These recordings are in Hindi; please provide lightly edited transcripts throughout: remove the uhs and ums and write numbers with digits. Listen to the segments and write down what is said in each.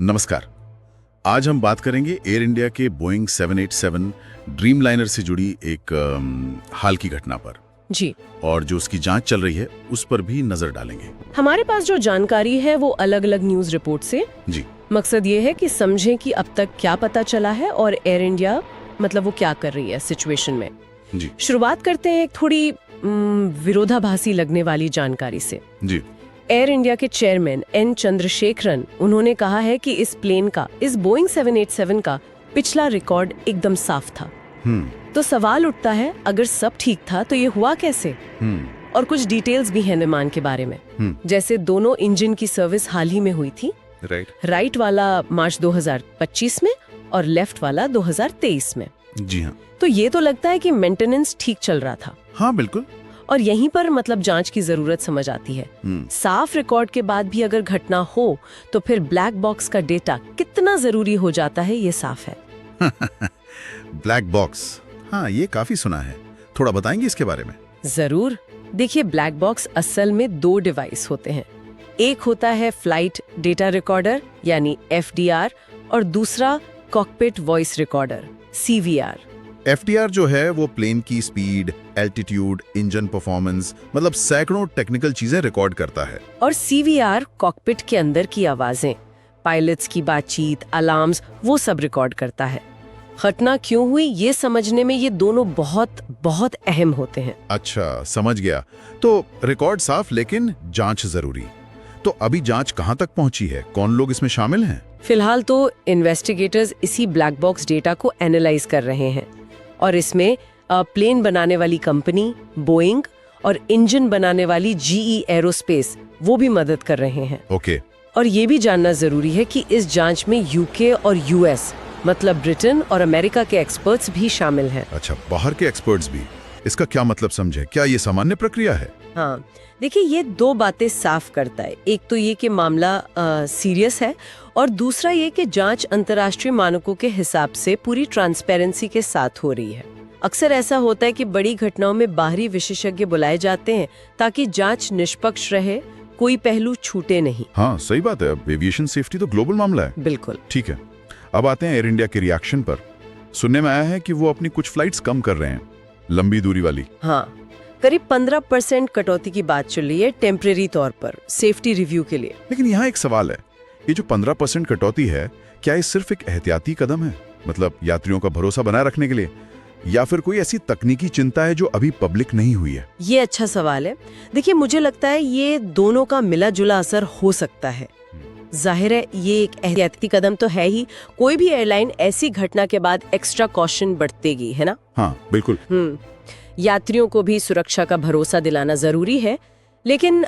नमस्कार। आज हम बात करेंगे एयर इंडिया के बोइंग 787 ड्रीम लाइनर से जुड़ी एक हाल की घटना पर जी। और जो उसकी जांच चल रही है उस पर भी नजर डालेंगे। हमारे पास जो जानकारी है वो अलग अलग न्यूज रिपोर्ट से। जी। मकसद ये है कि समझें कि अब तक क्या पता चला है और एयर इंडिया मतलब वो क्या कर रही है सिचुएशन में। जी। शुरुआत करते हैं एक थोड़ी विरोधाभासी लगने वाली जानकारी से। जी। एयर इंडिया के चेयरमैन एन चंद्रशेखरन उन्होंने कहा है कि इस प्लेन का, इस बोइंग 787 का पिछला रिकॉर्ड एकदम साफ था। तो सवाल उठता है, अगर सब ठीक था तो ये हुआ कैसे? और कुछ डिटेल्स भी हैं विमान के बारे में। जैसे दोनों इंजन की सर्विस हाल ही में हुई थी। राइट वाला मार्च 2025 में और लेफ्ट वाला 2023 में। जी हाँ। तो ये तो लगता है कि मेंटेनेंस ठीक चल रहा था। हाँ बिल्कुल। और यहीं पर मतलब जांच की जरूरत समझ आती है। साफ रिकॉर्ड के बाद भी अगर घटना हो तो फिर ब्लैक बॉक्स का डेटा कितना जरूरी हो जाता है, ये साफ है। ब्लैक बॉक्स, हाँ ये काफी सुना है। थोड़ा बताएंगे इसके बारे में? जरूर। देखिए, ब्लैक बॉक्स असल में दो डिवाइस होते हैं। एक होता है फ्लाइट डेटा रिकॉर्डर यानी FDR और दूसरा cockpit voice recorder CVR। FDR जो है वो प्लेन की स्पीड, एल्टीट्यूड, इंजन परफॉर्मेंस, मतलब सैकड़ों टेक्निकल चीजें रिकॉर्ड करता है। और CVR कॉकपिट के अंदर की आवाजें, पायलट्स की बातचीत, अलार्म्स, वो सब रिकॉर्ड करता है। घटना क्यों हुई ये समझने में ये दोनों बहुत बहुत अहम होते हैं। अच्छा, समझ गया। तो रिकॉर्ड साफ लेकिन जांच जरूरी। तो अभी जांच कहां तक पहुंची है? कौन लोग इसमें शामिल हैं? फिलहाल तो इन्वेस्टिगेटर्स इसी ब्लैक बॉक्स डेटा को एनालाइज कर रहे हैं और इसमें प्लेन बनाने वाली कंपनी बोइंग और इंजन बनाने वाली GE एरोस्पेस वो भी मदद कर रहे हैं। ओके। और ये भी जानना जरूरी है कि इस जांच में UK और US मतलब ब्रिटेन और अमेरिका के एक्सपर्ट्स भी शामिल हैं। अच्छा, बाहर के एक्सपर्ट्स भी। इसका क्या मतलब समझे? क्या ये सामान्य प्रक्रिया है? हाँ, देखिए ये दो बातें साफ करता है। एक तो ये कि मामला सीरियस है और दूसरा ये कि जांच अंतर्राष्ट्रीय मानकों के हिसाब से पूरी ट्रांसपेरेंसी के साथ हो रही है। अक्सर ऐसा होता है कि बड़ी घटनाओं में बाहरी विशेषज्ञ बुलाए जाते हैं ताकि जांच निष्पक्ष रहे, कोई पहलू छूटे नहीं। हाँ सही बात है। एविएशन सेफ्टी तो ग्लोबल मामला है। बिल्कुल ठीक है। अब आते हैं एयर इंडिया के रिएक्शन पर। सुनने में आया है कि वो अपनी कुछ फ्लाइट्स कम कर रहे हैं, लंबी दूरी वाली। हाँ, करीब 15% कटौती की बात चल रही है टेम्परेरी तौर पर सेफ्टी रिव्यू के लिए। लेकिन यहाँ एक सवाल है, ये जो 15% कटौती है, क्या ये सिर्फ एक एहतियाती कदम है, मतलब यात्रियों का भरोसा बनाए रखने के लिए, या फिर कोई ऐसी तकनीकी चिंता है जो अभी पब्लिक नहीं हुई है? ये अच्छा सवाल है। देखिए, मुझे लगता है ये दोनों का मिला जुला असर हो सकता है। जाहिर है ये एक एहतियाती कदम तो है ही। कोई भी एयरलाइन ऐसी घटना के बाद एक्स्ट्रा कॉशन बरतेगी, है ना? हाँ बिल्कुल। यात्रियों को भी सुरक्षा का भरोसा दिलाना जरूरी है। लेकिन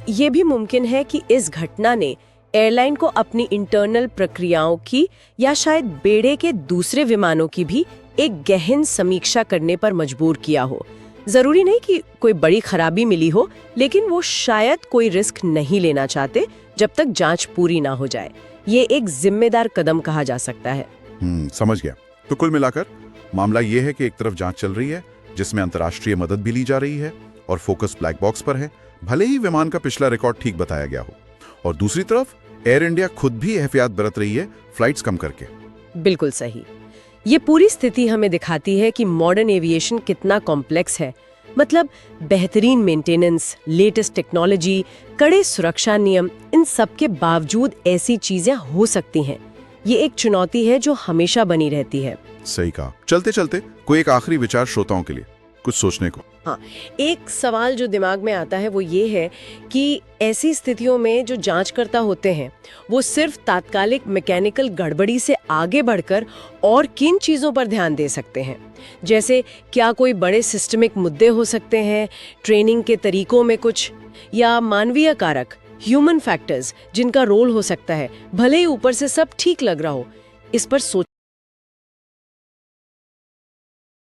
ये भी मुमकिन है कि इस घटना ने एयरलाइन को अपनी इंटरनल प्रक्रियाओं की या शायद बेड़े के दूसरे विमानों की भी एक गहन समीक्षा करने पर मजबूर किया हो। जरूरी नहीं कि कोई बड़ी खराबी मिली हो, लेकिन वो शायद कोई रिस्क नहीं लेना चाहते जब तक जांच पूरी ना हो जाए। ये एक जिम्मेदार कदम कहा जा सकता है। समझ गया। तो कुल मिलाकर मामला ये है कि एक तरफ जांच चल रही है जिसमें अंतर्राष्ट्रीय मदद भी ली जा रही है और फोकस ब्लैक बॉक्स पर है, भले ही विमान का पिछला रिकॉर्ड ठीक बताया गया हो, और दूसरी तरफ एयर इंडिया खुद भी एहतियात बरत रही है फ्लाइट्स कम करके। बिल्कुल सही। ये पूरी स्थिति हमें दिखाती है कि मॉडर्न एविएशन कितना कॉम्प्लेक्स है। मतलब बेहतरीन मेंटेनेंस, लेटेस्ट टेक्नोलॉजी, कड़े सुरक्षा नियम, इन सब के बावजूद ऐसी चीजें हो सकती हैं। ये एक चुनौती है जो हमेशा बनी रहती है। सही कहा। चलते चलते कोई एक आखिरी विचार श्रोताओं के लिए, कुछ सोचने को। हाँ, एक सवाल जो दिमाग में आता है वो ये है कि ऐसी स्थितियों में जो जांचकर्ता होते हैं वो सिर्फ तात्कालिक मैकेनिकल गड़बड़ी से आगे बढ़कर और किन चीज़ों पर ध्यान दे सकते हैं। जैसे क्या कोई बड़े सिस्टमिक मुद्दे हो सकते हैं, ट्रेनिंग के तरीकों में कुछ, या मानवीय कारक, ह्यूमन फैक्टर्स जिनका रोल हो सकता है, भले ही ऊपर से सब ठीक लग रहा हो। इस पर सोच